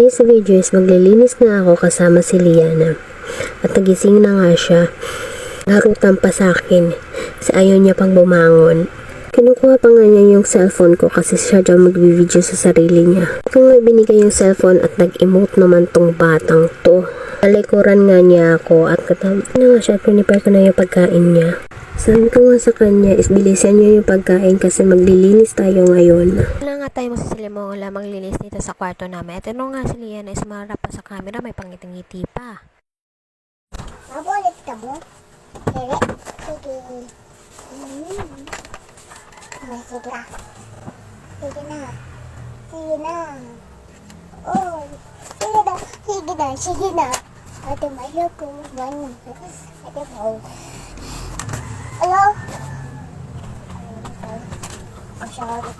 Sa video is maglilinis na ako kasama si Liana. At nagising na nga siya. Narutan pa sa akin. Kasi ayaw niya pang bumangon. Kinukuha pa nga niya yung cellphone ko kasi siya daw mag-video sa sarili niya. Kung nga binigay yung cellphone at nag-emote naman tong batang to. Talikuran nga niya ako at katabi na nga siya, prepare ko na yung pagkain niya. Sabi ko nga sa kanya is bilisan niya yung pagkain kasi maglilinis tayo ngayon. Wala nga tayo masasalimuhan lang maglinis dito sa kwarto namin. At ano nga si Liana is marap pa sa camera, may pangiting-ngiti pa. Mabulit ka mo? Sige. Sige. Sige na. Sige na. Sige na. Oh. Sige na. Sige na. Sige na. Ate mayo ko. Ate mo. Hello? I'm sorry.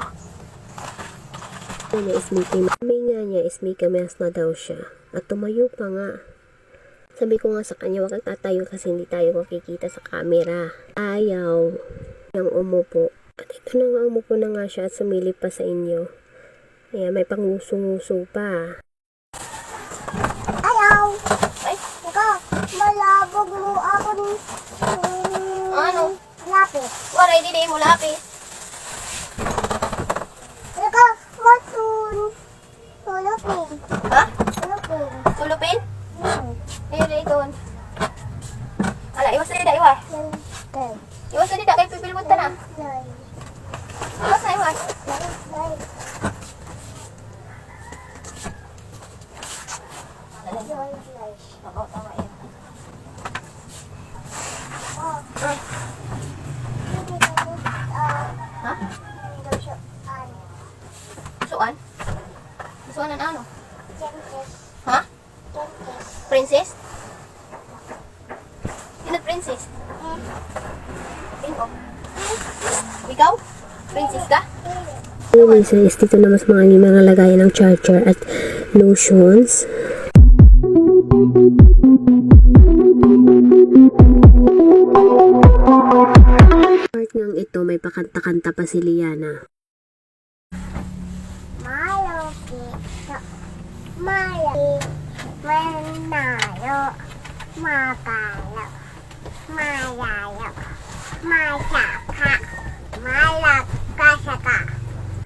Ano is Mickey. Sabi nga niya is Mickey Mouse na daw siya. At tumayo pa nga. Sabi ko nga sa kanya, wag kang tatayo kasi hindi tayo makikita sa camera. Ayaw niyang umupo. At ito na nga, umupo na nga siya at sumilip pa sa inyo. Ayan, may panguso-nguso pa. Ayaw! Ay, ikaw, malabog mo ako ni... Ano? Lapis. Wala, hindi mo lapis. Ikaw, matun. Tulupin. Ha? Tulupin. Tulupin? Hmm. Ayun na ito. Ala, iwas na nila, iwas. Lay. Iwas na nila, kayo pipilmot na na. Lay. Iwas na, iwas. Lay. Lay. Lay. Oo, tama yan. Oh. Ah. Ha? Suan? Suan ang ano? Ha? Princess? Sino princess? Sino? Ikaw? Princess ka? Anyways, is dito na mas mga lagayan ng charger at lotions. Part ng ito, may pakanta-kanta pa si Liana. Maloki. Maloki. Manalo. Makalo. Malayo. Masaka. Malakasaka.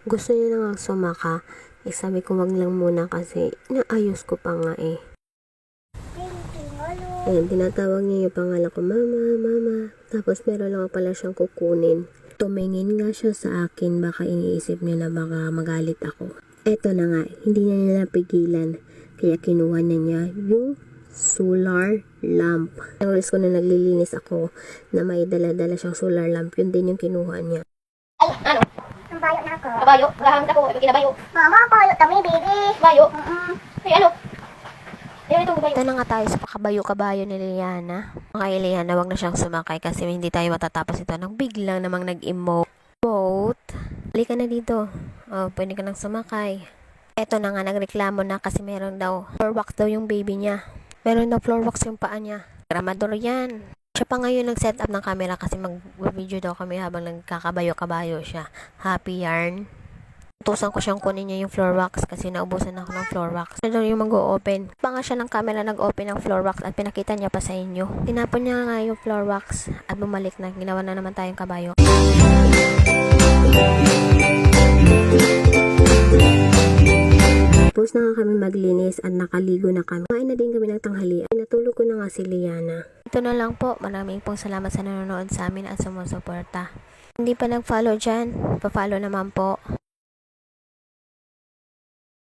Gusto niya na nga sumaka. Eh, sabi ko wag lang muna kasi naayos ko pa nga eh. Ayan, tinatawag niya yung pangalan ko, mama, mama. Tapos meron lang pala siyang kukunin. Tumingin nga siya sa akin, baka iniisip niya na baka magalit ako. Eto na nga, hindi niya napigilan. Kaya kinuha na niya yung solar lamp. Ang ko na naglilinis ako na may dala-dala siyang solar lamp. Yun din yung kinuha niya. Ay, ano? Ang bayo na ako. Kabayo? Gahang ako. Ito kinabayo. Mama, bayo kami, baby. Kabayo? Ay, ano? Ayun itong kabayo. Ito na nga tayo sa pakabayo-kabayo ni Liana. Mga Liana, wag na siyang sumakay kasi hindi tayo matatapos ito nang biglang namang nag-emote. Halika na dito. Oh, pwede ka nang sumakay. Ito na nga, nagreklamo na kasi meron daw floor wax daw yung baby niya. Meron daw floor wax yung paa niya. Gramador yan. Siya pa ngayon nag-set up ng camera kasi mag-video daw kami habang nagkakabayo-kabayo siya. Happy yarn. Utusan ko siyang kunin niya yung floor wax kasi naubusan ako ng floor wax. Ito daw yung mag-o-open. Pa nga siya ng camera nag-open ng floor wax at pinakita niya pa sa inyo. Tinapon niya nga yung floor wax at bumalik na. Ginawa na naman tayong kabayo. Tapos na nga kami maglinis at nakaligo na kami. Kain na din kami ng tanghalian. Natulog ko na nga si Liana. Ito na lang po. Maraming pong salamat sa nanonood sa amin at sumusuporta. Hindi pa nag-follow dyan, pa-follow naman po.